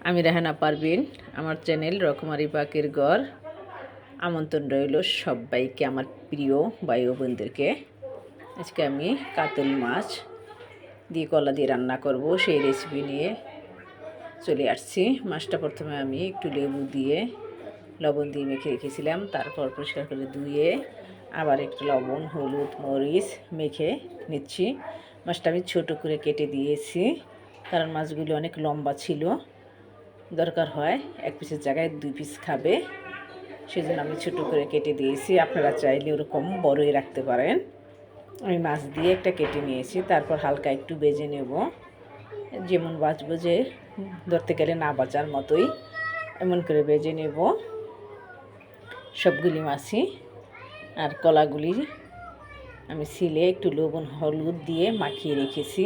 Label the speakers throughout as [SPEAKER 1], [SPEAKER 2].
[SPEAKER 1] আমি রেহানা পারভিন। আমার চ্যানেল রকমারি পাখির ঘর। আমন্ত্রণ রইল সবাইকে, আমার প্রিয় ভাই ও বোনদেরকে। আজকে আমি কাতল মাছ দিয়ে কলা দিয়ে রান্না করব, সেই রেসিপি নিয়ে চলে আসছি। মাছটা প্রথমে আমি একটু লেবু দিয়ে লবণ দিয়ে মেখে রেখেছিলাম, তারপর পরিষ্কার করে ধুয়ে আবার একটু লবণ, হলুদ, মরিচ মেখে নিচ্ছি। মাছটা আমি ছোটো করে কেটে দিয়েছি, কারণ মাছগুলি অনেক লম্বা ছিল, দরকার হয় এক পিসের জায়গায় 2 পিস খাবে, সেজন্য আমি ছোটো করে কেটে দিয়েছি। আপনারা চাইলে ওরকম বড়ই রাখতে পারেন। আমি মাছ দিয়ে একটা কেটে নিয়েছি, তারপর হালকা একটু ভেজে নেব, যেমন বাঁচবো যে ধরতে গেলে না বাঁচার মতোই এমন করে ভেজে নেব সবগুলি মাছই। আর কলাগুলি আমি ছিলে একটু লবণ হলুদ দিয়ে মাখিয়ে রেখেছি,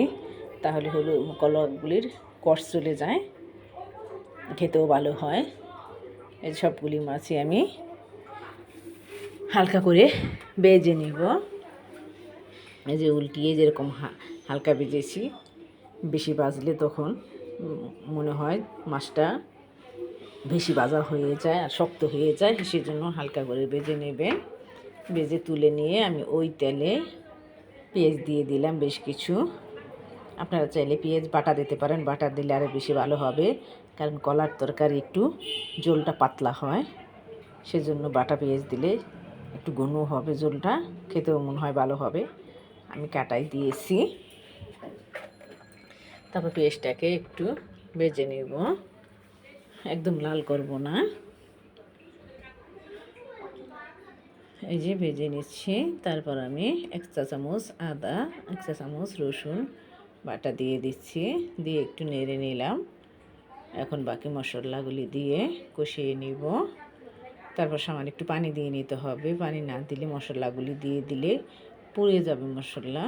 [SPEAKER 1] তাহলে কলাগুলির কষ চলে যায়, খেতেও ভালো হয়। এই সবগুলি মাছই আমি হালকা করে ভেজে নেব। এই যে উল্টিয়ে যেরকম হালকা ভেজেছি, বেশি ভাজলে তখন মনে হয় মাছটা বেশি ভাজা হয়ে যায় আর শক্ত হয়ে যায়, সেজন্য হালকা করে ভেজে নেবেন। ভেজে তুলে নিয়ে আমি ওই তেলে পেঁয়াজ দিয়ে দিলাম বেশ কিছু। আপনারা চাইলে পেঁয়াজ বাটা দিতে পারেন, বাটা দিলে আরও বেশি ভালো হবে, কারণ কলার তরকারি একটু ঝোলটা পাতলা হয়, সেজন্য বাটা পেঁয়াজ দিলে একটু ঘন হবে, ঝোলটা খেতেও মনে হয় ভালো হবে। আমি কাটাই দিয়েছি, তারপর পেঁয়াজটাকে একটু ভেজে নেব, একদম লাল করব না। এই যে ভেজে নিচ্ছি। তারপর আমি 1 চা চামচ আদা, 1 চা চামচ রসুন বাটা দিয়ে দিচ্ছি, দিয়ে একটু নেড়ে নিলাম। এখন বাকি মশলাগুলি দিয়ে কষিয়ে নিব। তারপর সামান্য একটু পানি দিয়ে নিতে হবে, পানি না দিলে মশলাগুলি দিয়ে দিলে পুড়ে যাবে মশলা,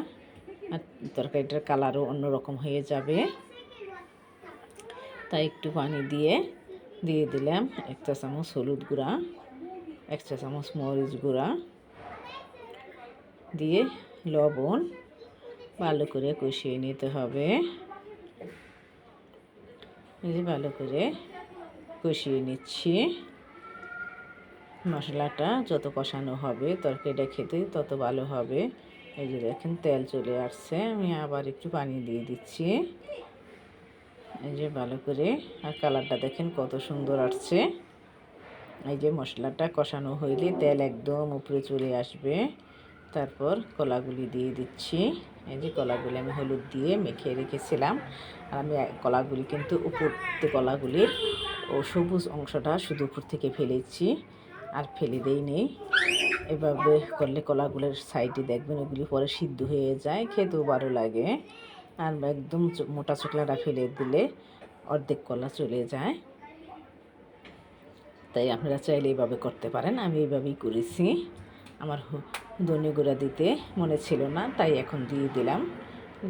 [SPEAKER 1] আর তরকারিটার কালারও অন্যরকম হয়ে যাবে। তাই একটু পানি দিয়ে দিলাম 1 চা চামচ হলুদ গুঁড়া, 1 চা চামচ মরিচ গুঁড়া দিয়ে লবণ ভালো করে কষিয়ে নিতে হবে। এই যে ভালো করে কষিয়ে নিচ্ছি। মশলাটা যত কষানো হবে তরকারিটা খেতে তত ভালো হবে। এই যে দেখেন তেল চলে আসছে, আমি আবার একটু পানি দিয়ে দিচ্ছি। এই যে ভালো করে, আর কালারটা দেখেন কত সুন্দর আসছে। এই যে মশলাটা কষানো হইলে তেল একদম উপরে চলে আসবে, তারপর কলাগুলি দিয়ে দিচ্ছি। এই যে কলাগুলি আমি হলুদ দিয়ে মেখে রেখেছিলাম, আর আমি কলাগুলি কিন্তু কলাগুলির সবুজ অংশটা শুধু উপর থেকে ফেলেছি, আর ফেলে দেই নেই। এভাবে করলে কলাগুলোর সাইডে দেখবেন ওগুলি পরে সিদ্ধ হয়ে যায়, খেতেও ভালো লাগে। আর একদম মোটা চোকলাটা ফেলে দিলে অর্ধেক কলা চলে যায়। তাই আপনারা চাইলে এইভাবে করতে পারেন, আমি এইভাবেই করেছি। আমার ধনে গুঁড়া দিতে মনে ছিল না, তাই এখন দিয়ে দিলাম।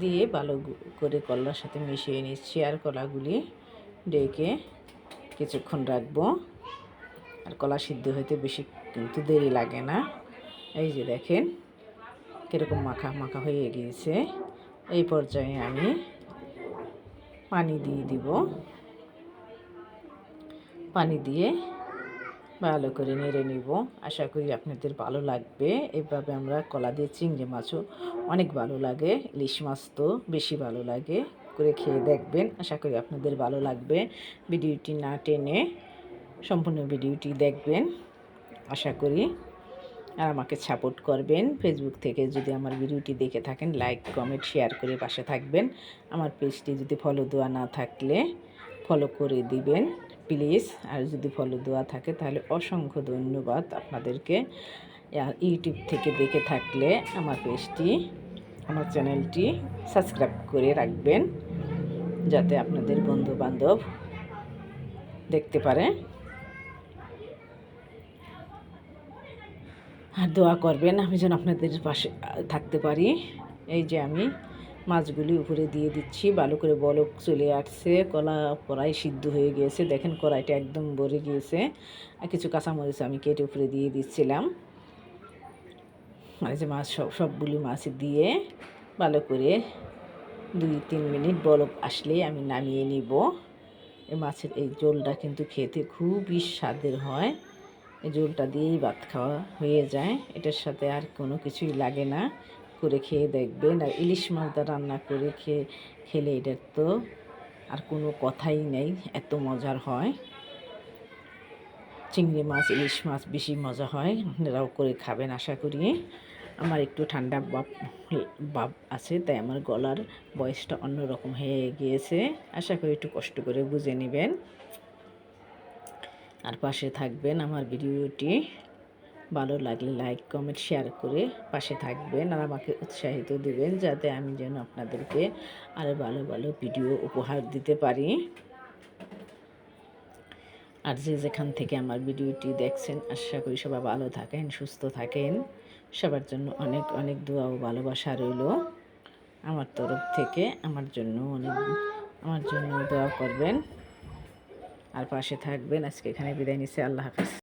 [SPEAKER 1] দিয়ে ভালো করে কলার সাথে মিশিয়ে নিচ্ছি, আর কলাগুলি ডেকে কিছুক্ষণ রাখবো। আর কলা সিদ্ধ হইতে বেশি কিন্তু দেরি লাগে না। এই যে দেখেন কীরকম মাখা মাখা হয়ে গিয়েছে। এই পর্যায়ে আমি পানি দিয়ে দিব। পানি দিয়ে ভালো করে নেড়ে নিব। আশা করি আপনাদের ভালো লাগবে। এভাবে আমরা কলা দিয়ে চিংড়ি মাছও অনেক ভালো লাগে, ইলিশ মাছ তো বেশি ভালো লাগে, করে খেয়ে দেখবেন। আশা করি আপনাদের ভালো লাগবে। ভিডিওটি না টেনে সম্পূর্ণ ভিডিওটি দেখবেন আশা করি, আর আমাকে সাপোর্ট করবেন। ফেসবুক থেকে যদি আমার ভিডিওটি দেখে থাকেন, লাইক কমেন্ট শেয়ার করে পাশে থাকবেন। আমার পেজটি যদি ফলো দেওয়া না থাকলে ফলো করে দিবেন প্লিজ, আর যদি ফলো দেওয়া থাকে তাহলে অসংখ্য ধন্যবাদ আপনাদেরকে। আর ইউটিউব থেকে দেখে থাকলে আমার পেজটি, আমার চ্যানেলটি সাবস্ক্রাইব করে রাখবেন, যাতে আপনাদের বন্ধু বান্ধব দেখতে পারে। আর দোয়া করবেন আমি যেন আপনাদের পাশে থাকতে পারি। এই যে আমি মাছগুলি উপরে দিয়ে দিচ্ছি, ভালো করে বলক চলে আসছে, কলা প্রায় সিদ্ধ হয়ে গিয়েছে, দেখেন কড়াইটা একদম ভরে গিয়েছে। আর কিছু কাঁচামরিচ আমি কেটে উপরে দিয়ে দিচ্ছিলাম। আর যে মাছ সবগুলি মাছ দিয়ে ভালো করে 2-3 মিনিট বলক আসলেই আমি নামিয়ে নিব। এই মাছের এই ঝোলটা কিন্তু খেতে খুবই স্বাদের হয়। এই ঝোলটা দিয়েই ভাত খাওয়া হয়ে যায়, এটার সাথে আর কোনো কিছুই লাগে না। করে খেয়ে দেখবেন। আর ইলিশ মাছটা রান্না করে খেলে এটার তো আর কোনো কথাই নেই, এত মজার হয়। চিংড়ি মাছ ইলিশ মাছ বেশি মজা হয়, আপনারাও করে খাবেন আশা করি। আমার একটু ঠান্ডা ভাব আছে, তাই আমার গলার ভয়েসটা অন্যরকম হয়ে গিয়েছে, আশা করি একটু কষ্ট করে বুঝে নেবেন। আর পাশে থাকবেন। আমার ভিডিওটি ভালো লাগলে লাইক কমেন্ট শেয়ার করে পাশে থাকবেন, আর আমাকে উৎসাহিত দিবেন যাতে আমি যেন আপনাদেরকে আরও ভালো ভালো ভিডিও উপহার দিতে পারি। আর যে যেখান থেকে আমার ভিডিওটি দেখছেন, আশা করি সবাই ভালো থাকেন, সুস্থ থাকেন। সবার জন্য অনেক অনেক দোয়া ও ভালোবাসা রইল আমার তরফ থেকে। আমার জন্য দোয়া করবেন আর পাশে থাকবেন। আজকে এখানে বিদায় নিচ্ছি। আল্লাহ হাফেজ।